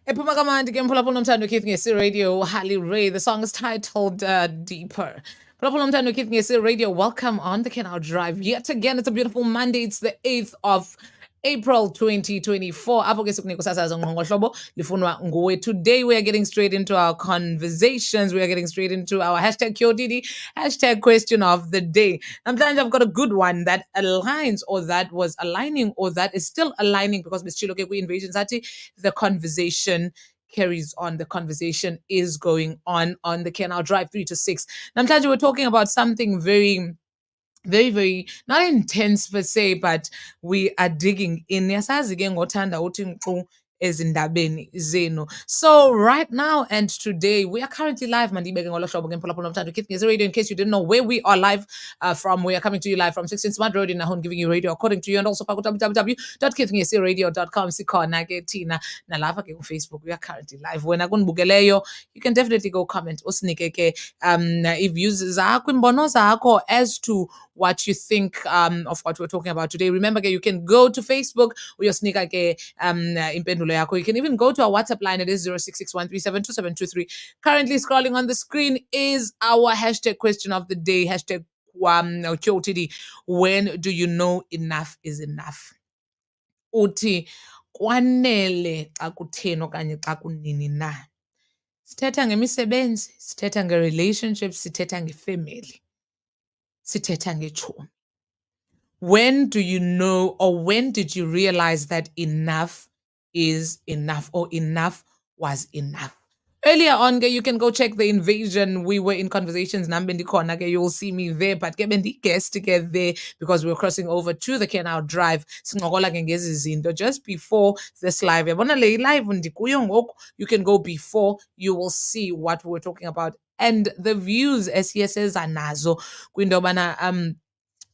Ephuma kamandi ke mphulaphula nomthando Keith ngesi radio Harley Ray. The song is titled Deeper. Mphulaphula nomthando Keith ngesi radio. Welcome on the Canal Drive. Yet again, it's a beautiful Monday. It's the 8th of April 2024. Apho ke sikunika usasazo ngqongqohlobo lifunwa nguwe. Today we are getting straight into our conversations. We are getting straight into our hashtag QOTD, hashtag question of the day. Namhlanje I've got a good one that aligns or that was aligning or that is still aligning because Miss Chiloke Invasion Sati, the conversation carries on. The conversation is going on the Canal Drive 3 to 6. Namhlanje we're talking about something very not intense per se, but we are digging in. Yasazi ke ngothanda uthi nkqu ezindabeni zenu. So right now and today we are currently live mandibeke ngolo hlobo ke mphulaphula nomthando Keith Ngezi Radio. In case you didn't know where we are live from, we are coming to you live from 16 Smart Road in Nahon, giving you radio according to you, and also www.keithngeziradio.com. Sikhona ke tina nalapha ke Facebook. We are currently live. Wena kunibukeleyo, you can definitely go comment usinike ke views zakho, imbono zakho as to what you think of what we're talking about today. Remember, you can go to Facebook uyosinika ke impendulo yakho. You can even go to our WhatsApp line. It is 0661372723. Currently scrolling on the screen is our hashtag question of the day, hashtag QOTD. When do you know enough is enough? Uthi kwanele xa kutheni okanye xa kunini na. Sithetha ngemisebenzi, sithetha nge-relationships, sithetha ngefamily, sithetha ngeetshomi. When do you know, or when did you realize that enough is enough, or enough was enough? Earlier on, you can go check the invasion. We were in conversations. You'll see me there, but guest to get there because we're crossing over to the Canal Drive. Just before this live. You can go before. You will see what we're talking about and the views SESs anazo.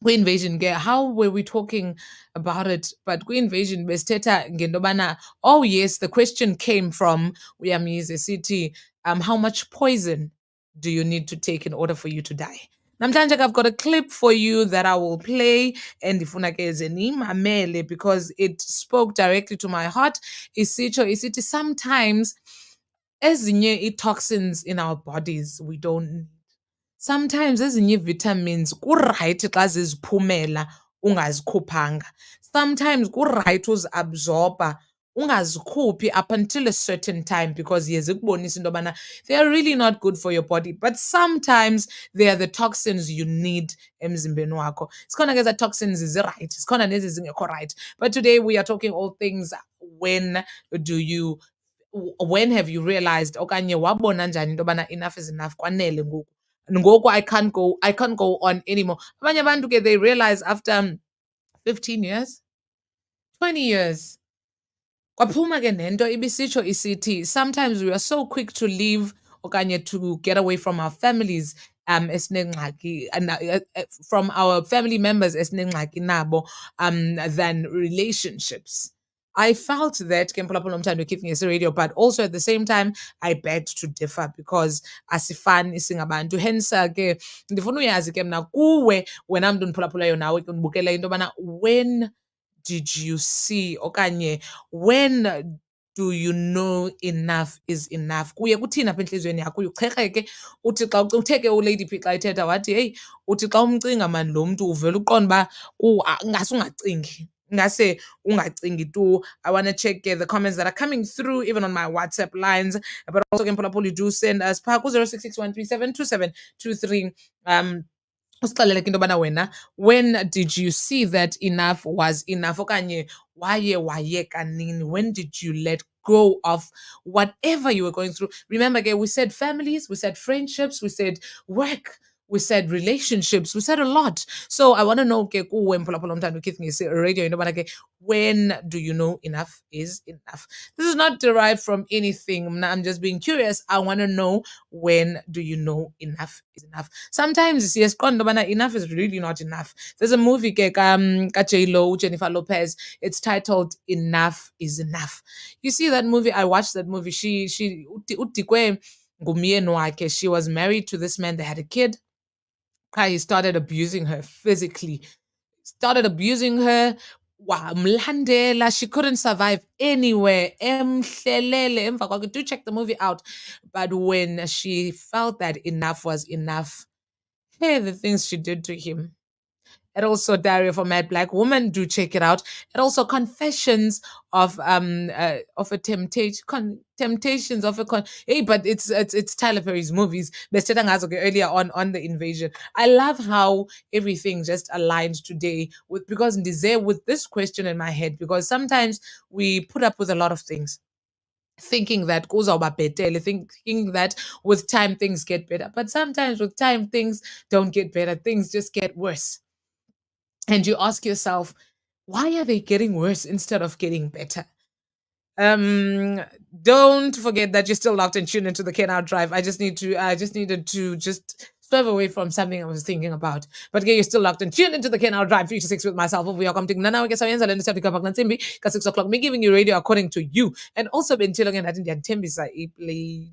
Kwi-invasion ke, how were we talking about it? But kwi-invasion besithetha ngentobana, oh yes, the question came from Uyamize City, how much poison do you need to take in order for you to die? Namhlanje I've got a clip for you that I will play and ndifuna ke ze nimamele because it spoke directly to my heart. Isitsho isithi sometimes ezinye ii-toxins in our bodies we don't need. Sometimes ezinye ii-vitamins kurayithi xa ziziphumela ungazikhuphanga. Sometimes kurayithi uziabsorba ungazikhuphi up until a certain time because ziye zikubonise into yobana they are really not good for your body. But sometimes they are the toxins you need emzimbeni wakho. Sikhona ke eza toxins zirayithi, sikhona nezi zingekho right. But today we are talking all things when have you realized okanye wabona njani into yobana enough is enough, kwanele ngoku. Ngoku I can't go on anymore. Abanye abantu ke they realize after 15 years, 20 years. Kwaphuma ke nento ibisitsho isithi sometimes we are so quick to leave okanye to get away from our families esinengxaki from our family members esinengxaki nabo than relationships. I felt that ke mphulaphula nomthando Keith Ngesi Radio, but also at the same time I begged to differ because asifani singabantu. Hence ke ndifuna uyazi ke mna kuwe wena mntu ndiphulaphulayo nawe ke undibukela into yobana when did you see okanye when do you know enough is enough? Kuye kuthini apha entliziyweni yakho? Uye ucherheke uthi xa uthe ke uLady P xa ithetha wathi, heyi, uthi xa umcinga mani lo mntu uvele uqonda uba ingase ungacingi. Ingase ungacingi tu. I want to check the comments that are coming through even on my WhatsApp lines. But also ke mphulaphula, you do send us phaa ku-0661372723 usixelele ke into yobana wena when did you see that enough was enough okanye waye wayeka nini? When did you let go of whatever you were going through? Remember ke, we said families, we said friendships, we said work, we said relationships, we said a lot. So I want to know ke kuwe mphulaphula umthando Keith Ngesi Radio into yobana ke when do you know enough is enough? This is not derived from anything. Mna, I'm just being curious. I want to know when do you know enough is enough? Sometimes yes, enough is really not enough. There's a movie ka J-Lo, Jennifer Lopez. It's titled Enough is Enough. You see that movie? I watched that movie. Udikwe ngumyeni wakhe. She was married to this man. They had a kid. He started abusing her physically. Started abusing her, wamlandela. She couldn't survive anywhere. Emhlelele emva kwakhe. Do check the movie out. But when she felt that enough was enough, hey, the things she did to him. And also Diary of a Mad Black Woman. Do check it out. And also Confessions of a Temptations of a Hey, but it's Tyler Perry's movies. Besithetha ngazo ke earlier on the invasion. I love how everything just aligned today with because ndize with this question in my head because sometimes we put up with a lot of things thinking that kuzawuba bhetele, thinking that with time things get better. But sometimes with time things don't get better. Things just get worse. And you ask yourself, why are they getting worse instead of getting better? Um, don't forget that you're still locked and tuned into the Kenau Drive. I just needed to just swerve away from something I was thinking about. But again, you're still locked and tuned into the Kenau Drive 3 to 6 with myself. We are coming now. Guess I answer and step up 6 o'clock. Me giving you radio according to you. And also been chilling and I didn't Tembisa play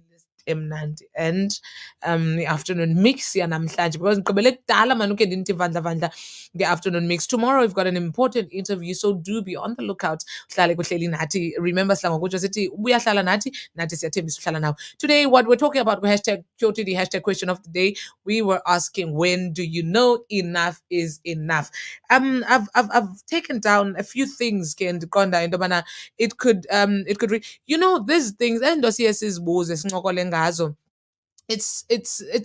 emnandi and the afternoon mix yanamhlanje because ngigqibele kudala man uke ndinithi vandla nge-afternoon mix. Tomorrow we've got an important interview, so do be on the lookout. Uhlale kuhleli nathi. Remember sidla ngokutsho sithi ubuyahlala nathi siyathembisa uhlala nawe. Today what we're talking about hashtag QTD, hashtag question of the day. We were asking, when do you know enough is enough? I've taken down a few things ke ndiqonda into yobana it could these things endosiye sizibuze sincokole ngazo. It's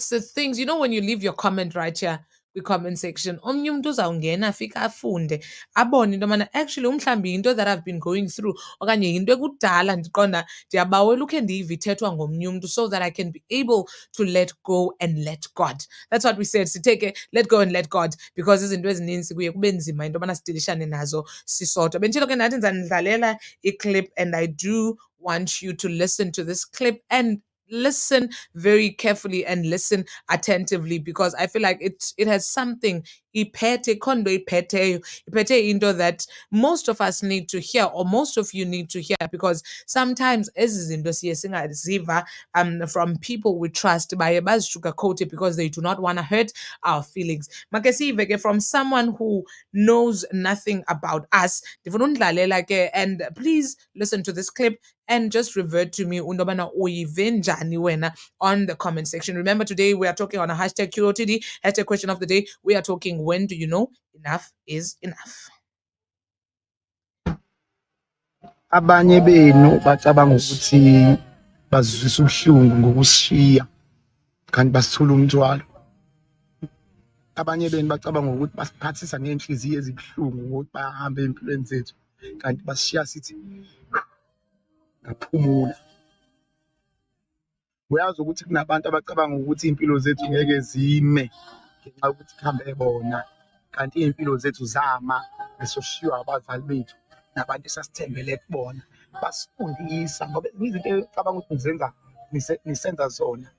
the things, when you leave your comment right here comment section, omnye umuntu uzawungena afike afunde abone into yobana actually umhlawumbi yinto that I've been going through okanye yinto ekudala ndiqonda ndiyabawela ukhe ndiyive ithethwa ngomnye umntu so that I can be able to let go and let God. That's what we said. Siteke let go and let God because izinto ezininzi kuye kube nzima into yobana sidilishane nazo sisodwa. Benditshilo ke nathi ndizanidlalela iclip and I do want you to listen to this clip and listen very carefully and listen attentively because I feel like it has something iphethe khondo iphetheyo iphethe into that most of us need to hear or most of you need to hear because sometimes ezi zinto siye singaziva from people we trust baye bazisugarcoat it because they do not want to hurt our feelings. Make sive ke from someone who knows nothing about us. Ndifuna undlalela ke and please listen to this clip and just revert to me undobana uyive njani wena on the comment section. Remember, today we are talking on a hashtag QOTD, hashtag question of the day. We are talking, when do you know enough is enough? Abanye benu bacabanga ukuthi bazwisa ubuhlungu ngokushiya kanti basithula umthwalo. Abanye benu bacabanga ukuthi basiphathisa ngenhliziyo ezibuhlungu ukuthi bahambe empilweni zethu kanti basishiya sithi ngaphumula. Uyazi ukuthi kunabantu abacabanga ukuthi impilo zethu ngeke zime ngenxa yokuthi khambe bona kanti impilo zethu zama besoshiywa abazali bethu nabantu esasithembele kubona basifundisa ngoba izinto ecabanga ukuthi nisenza zona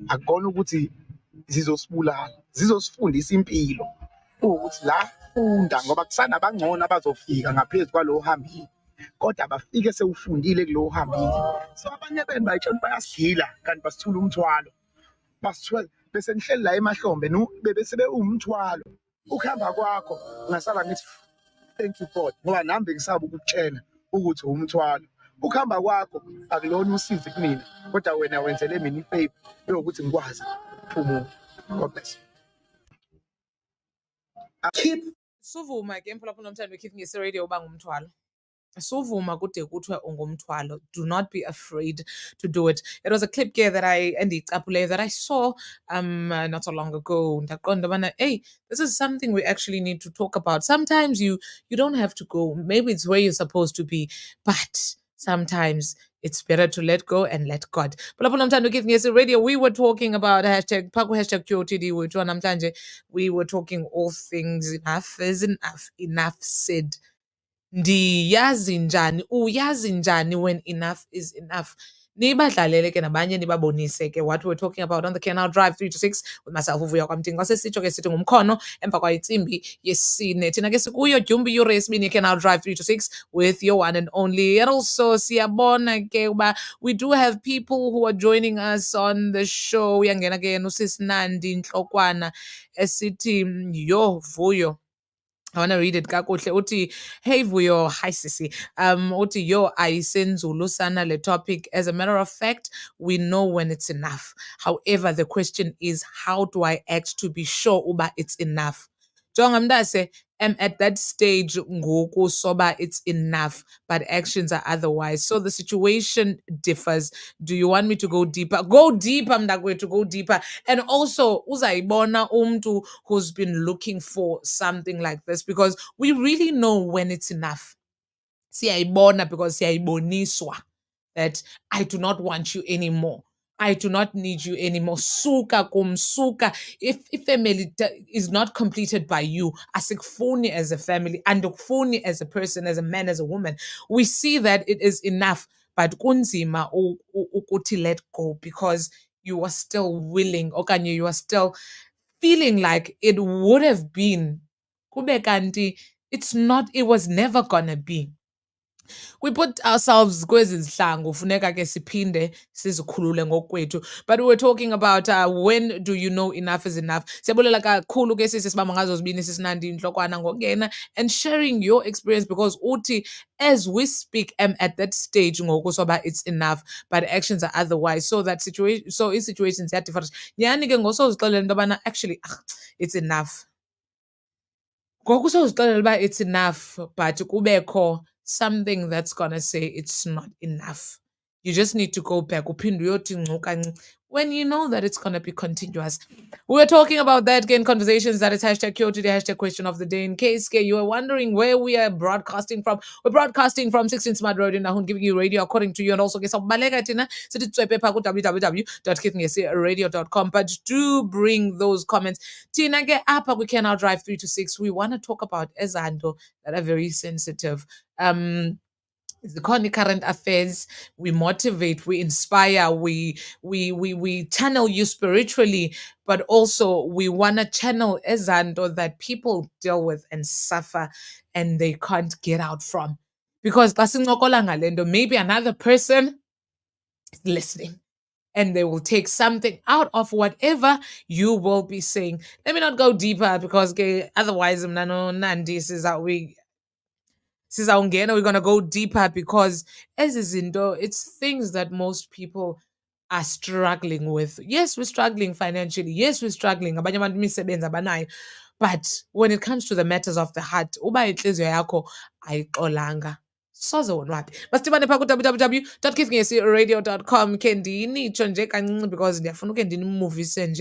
akukona ukuthi zizosibulala, zizosifundisa impilo ukuthi la funda ngoba kusana abangcono abazofika ngaphezulu kwalo hambile kodwa abafike sewufundile kulo hambile. So abanye benu bayitshela bayasigila kanti basithula umthwalo, basithwele bese nihleli la emahlombe bese bewumthwalo. Ukuhamba kwakho ngasala ngithi thank you God ngoba nami bengisaba ukukutshela ukuthi umthwalo. Ukuhamba kwakho akulona usizi kumina kodwa wena wenzele mina ifavor yokuthi ngikwazi ukuphumula. God bless. Keep suvuma ke emphulaphula nomthando weKithi Ngesi Radio uba ngumthwalo. Suvuma kude kuthiwe ungumthwalo. Do not be afraid to do it. It was a clip here that I saw not so long ago. Ndaqonda ubana, hey, this is something we actually need to talk about. Sometimes you don't have to go. Maybe it's where you're supposed to be, but sometimes it's better to let go and let God. Phulaphula nomthando weKithi Ngesi Radio. We were talking about hashtag QOTD wethu namhlanje. We were talking all things enough is enough. Enough said. Ndiyazi njani, uyazi njani when enough is enough? Nibadlalele ke nabanye nibabonise ke what we're talking about on the Kenau Drive 3 to 6 with myself uVuya KwaMdinga. Sesitsho ke sithi ngumkhono emva kwayitsimbi yesine. Thina ke sikuyo Dyumbi yure yesibini Kenau Drive 3 to 6 with your one and only. And also siyabona ke uba we do have people who are joining us on the show. Uyangena ke noSisi Nandi Nhlokwana esithi yo Vuyo. I want to read it kakuhle uthi hey Vuyo hi sisi uthi yo ayisenzulu sana le topic. As a matter of fact, we know when it's enough. However, the question is, how do I act to be sure uba it's enough? Jonga mntase, am at that stage ngoku soba it's enough, but actions are otherwise. So the situation differs. Do you want me to go deeper? Go deeper, mntakwethu, go deeper. And also, uzayibona umntu who's been looking for something like this, because we really know when it's enough. Siyayibona because siyayiboniswa that I do not want you anymore. I do not need you anymore. Suka kum suka. If family is not completed by you, asikufuni as a family, andukufuni as a person, as a man, as a woman, we see that it is enough. But kunzima ukuthi let go, because you are still willing, okanye you are still feeling like it would have been. Kube kanti it's not, it was never gonna be. We put ourselves kwezi zihlangu, funeka ke siphinde sizikhulule ngokwethu. But we were talking about when do you know enough is enough. Siyabulela kakhulu ke sisi sibamba ngazo zibini sisinandi inhlokwana ngokungena and sharing your experience, because uthi as we speak am at that stage ngoku soba it's enough, but actions are otherwise. So that situation, so i-situations are different. Nyani ke ngosozixelela into yobana actually it's enough. Ngoku sowuzixelela uba it's enough, but kubekho something that's gonna say it's not enough. You just need to go back uphinde uyothi ngcu kancinci when you know that it's gonna be continuous. We were talking about that again, conversations. That is hashtag Kyo today, hashtag question of the day. In case you were wondering where we are broadcasting from, we're broadcasting from 16 Smart Road in Nahun, giving you radio according to you, and also get some balega tina. So it's www.kitngesiaradio.com. But do bring those comments. Tina, get up. We can now drive 3 to 6. We want to talk about Ezando that are very sensitive. The current affairs. We motivate, we inspire, we channel you spiritually, but also we want to channel Ezando that people deal with and suffer and they can't get out from, because maybe another person is listening and they will take something out of whatever you will be saying. Let me not go deeper, because otherwise we're gonna go deeper, because it's things that most people are struggling with. Yes, we're struggling financially. Yes, we're struggling. Abanye abantu imisebenzi abanayo. But when it comes to the matters of the heart, uba inhliziyo yakho ayixolanga, soze wonwabe. Masithibane phaa ku-www.kitngesiaradio.com. Khe ndinitsho nje kancinci because ndiyafuna ukhe ndinimuvise nje.